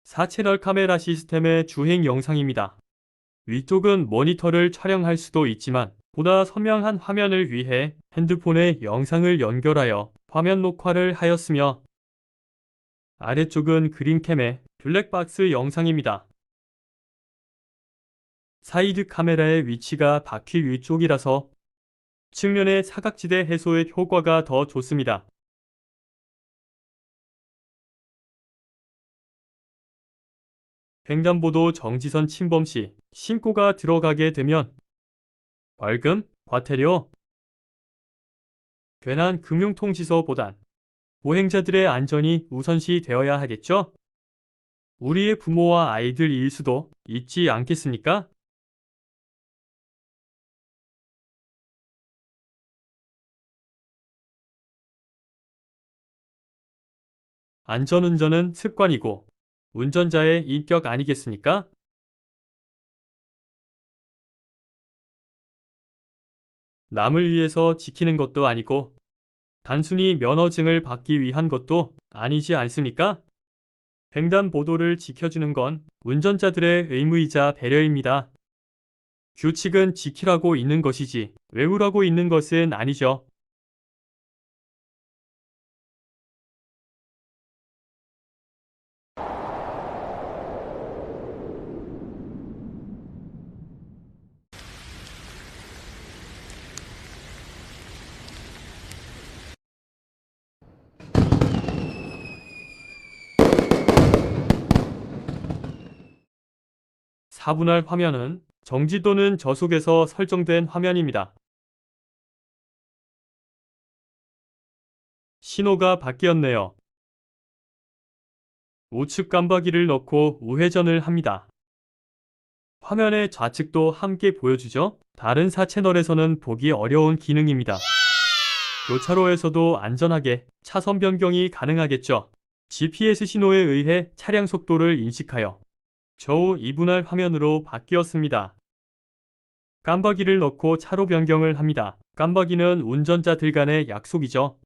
4채널 카메라 시스템의 주행 영상입니다. 위쪽은 모니터를 촬영할 수도 있지만 보다 선명한 화면을 위해 핸드폰에 영상을 연결하여 화면 녹화를 하였으며, 아래쪽은 그린캠의 블랙박스 영상입니다. 사이드 카메라의 위치가 바퀴 위쪽이라서 측면의 사각지대 해소에 효과가 더 좋습니다. 횡단보도 정지선 침범 시 신고가 들어가게 되면 벌금, 과태료, 괜한 금융통지서보단 보행자들의 안전이 우선시 되어야 하겠죠? 우리의 부모와 아이들 일 수도 있지 않겠습니까? 안전운전은 습관이고 운전자의 인격 아니겠습니까? 남을 위해서 지키는 것도 아니고 단순히 면허증을 받기 위한 것도 아니지 않습니까? 횡단보도를 지켜주는 건 운전자들의 의무이자 배려입니다. 규칙은 지키라고 있는 것이지 외우라고 있는 것은 아니죠. 4분할 화면은 정지 또는 저속에서 설정된 화면입니다. 신호가 바뀌었네요. 우측 깜빡이를 넣고 우회전을 합니다. 화면의 좌측도 함께 보여주죠? 다른 4채널에서는 보기 어려운 기능입니다. 교차로에서도 안전하게 차선 변경이 가능하겠죠. GPS 신호에 의해 차량 속도를 인식하여 좌우 2분할 화면으로 바뀌었습니다. 깜빡이를 넣고 차로 변경을 합니다. 깜빡이는 운전자들 간의 약속이죠.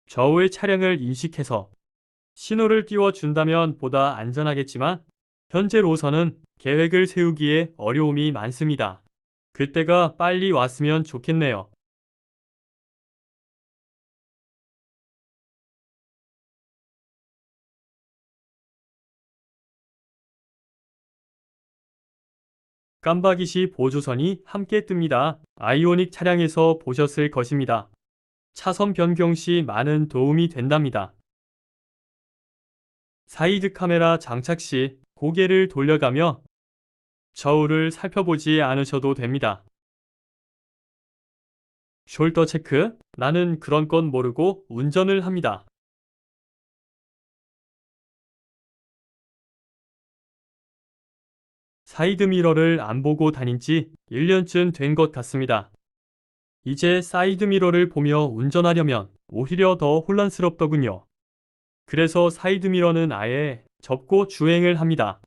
좌우의 차량을 인식해서 신호를 띄워준다면 보다 안전하겠지만 현재로서는 계획을 세우기에 어려움이 많습니다. 그때가 빨리 왔으면 좋겠네요. 깜빡이 시 보조선이 함께 뜹니다. 아이오닉 차량에서 보셨을 것입니다. 차선 변경 시 많은 도움이 된답니다. 사이드 카메라 장착 시 고개를 돌려가며 저울을 살펴보지 않으셔도 됩니다. 숄더 체크, 나는 그런 건 모르고 운전을 합니다. 사이드미러를 안 보고 다닌 지 1년쯤 된 것 같습니다. 이제 사이드미러를 보며 운전하려면 오히려 더 혼란스럽더군요. 그래서 사이드미러는 아예 접고 주행을 합니다.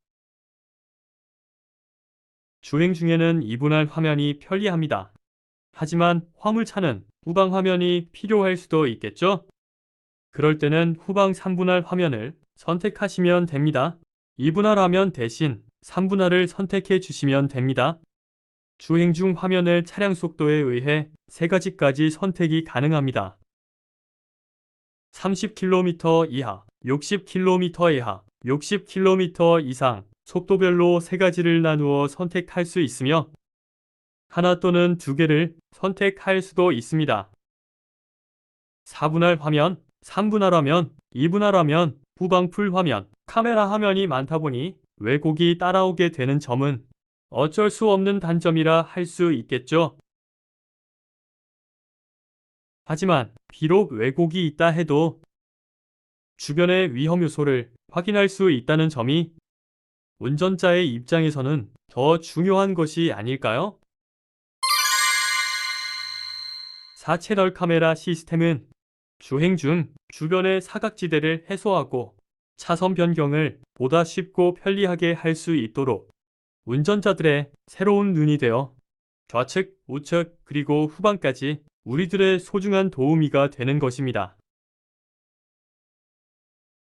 주행 중에는 2분할 화면이 편리합니다. 하지만 화물차는 후방 화면이 필요할 수도 있겠죠? 그럴 때는 후방 3분할 화면을 선택하시면 됩니다. 2분할 화면 대신 3분할을 선택해 주시면 됩니다. 주행 중 화면을 차량 속도에 의해 3가지까지 선택이 가능합니다. 30km 이하, 60km 이하, 60km 이상 속도별로 3가지를 나누어 선택할 수 있으며 하나 또는 2개를 선택할 수도 있습니다. 4분할 화면, 3분할 화면, 2분할 화면, 후방 풀 화면, 카메라 화면이 많다 보니 왜곡이 따라오게 되는 점은 어쩔 수 없는 단점이라 할 수 있겠죠. 하지만 비록 왜곡이 있다 해도 주변의 위험 요소를 확인할 수 있다는 점이 운전자의 입장에서는 더 중요한 것이 아닐까요? 4채널 카메라 시스템은 주행 중 주변의 사각지대를 해소하고 차선 변경을 보다 쉽고 편리하게 할 수 있도록 운전자들의 새로운 눈이 되어 좌측, 우측, 그리고 후방까지 우리들의 소중한 도우미가 되는 것입니다.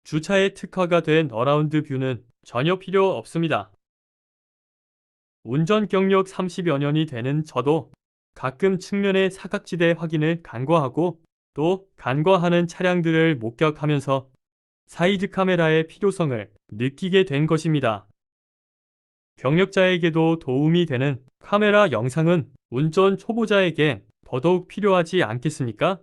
주차에 특화가 된 어라운드 뷰는 전혀 필요 없습니다. 운전 경력 30여 년이 되는 저도 가끔 측면의 사각지대 확인을 간과하고 또 간과하는 차량들을 목격하면서 사이드 카메라의 필요성을 느끼게 된 것입니다. 경력자에게도 도움이 되는 카메라 영상은 운전 초보자에게 더더욱 필요하지 않겠습니까?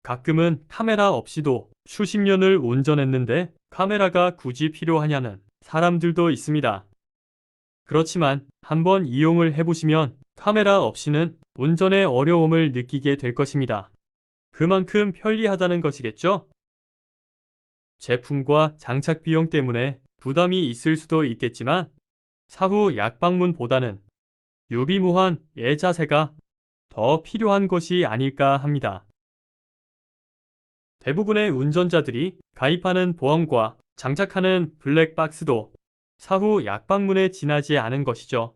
가끔은 카메라 없이도 수십 년을 운전했는데 카메라가 굳이 필요하냐는 사람들도 있습니다. 그렇지만 한번 이용을 해보시면 카메라 없이는 운전의 어려움을 느끼게 될 것입니다. 그만큼 편리하다는 것이겠죠? 제품과 장착 비용 때문에 부담이 있을 수도 있겠지만 사후 약방문보다는 유비무환 예자세가 더 필요한 것이 아닐까 합니다. 대부분의 운전자들이 가입하는 보험과 장착하는 블랙박스도 사후 약방문에 지나지 않은 것이죠.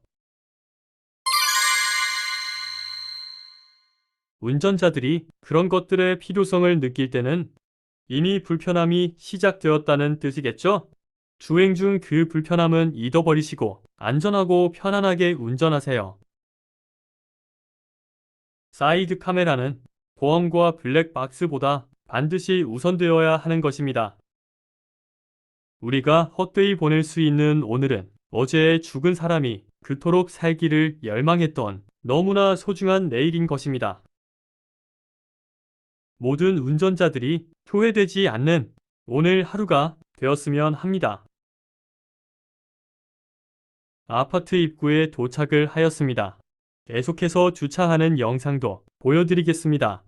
운전자들이 그런 것들의 필요성을 느낄 때는 이미 불편함이 시작되었다는 뜻이겠죠? 주행 중 그 불편함은 잊어버리시고 안전하고 편안하게 운전하세요. 사이드 카메라는 보험과 블랙박스보다 반드시 우선되어야 하는 것입니다. 우리가 헛되이 보낼 수 있는 오늘은 어제의 죽은 사람이 그토록 살기를 열망했던 너무나 소중한 내일인 것입니다. 모든 운전자들이 소외되지 않는 오늘 하루가 되었으면 합니다. 아파트 입구에 도착을 하였습니다. 계속해서 주차하는 영상도 보여드리겠습니다.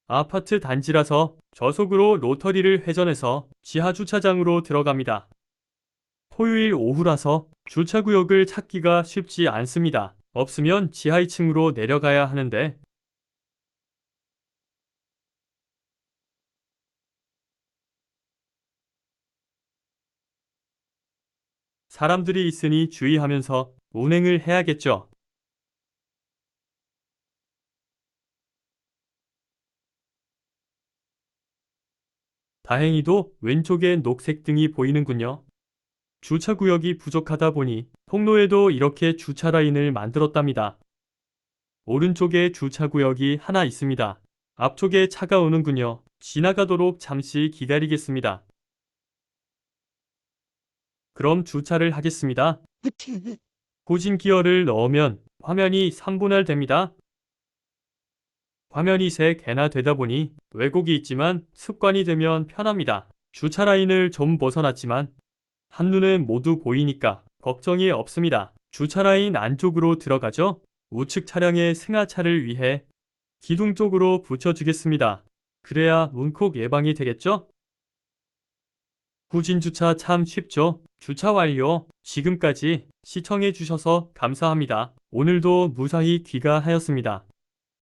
아파트 단지라서 저속으로 로터리를 회전해서 지하 주차장으로 들어갑니다. 토요일 오후라서 주차구역을 찾기가 쉽지 않습니다. 없으면 지하 2층으로 내려가야 하는데 사람들이 있으니 주의하면서 운행을 해야겠죠. 다행히도 왼쪽에 녹색 등이 보이는군요. 주차구역이 부족하다 보니 통로에도 이렇게 주차 라인을 만들었답니다. 오른쪽에 주차구역이 하나 있습니다. 앞쪽에 차가 오는군요. 지나가도록 잠시 기다리겠습니다. 그럼 주차를 하겠습니다. 후진 기어를 넣으면 화면이 3분할 됩니다. 화면이 3개나 되다 보니 왜곡이 있지만 습관이 되면 편합니다. 주차 라인을 좀 벗어났지만 한눈에 모두 보이니까 걱정이 없습니다. 주차 라인 안쪽으로 들어가죠. 우측 차량의 승하차를 위해 기둥 쪽으로 붙여주겠습니다. 그래야 문콕 예방이 되겠죠? 후진 주차 참 쉽죠? 주차 완료. 지금까지 시청해 주셔서 감사합니다. 오늘도 무사히 귀가하였습니다.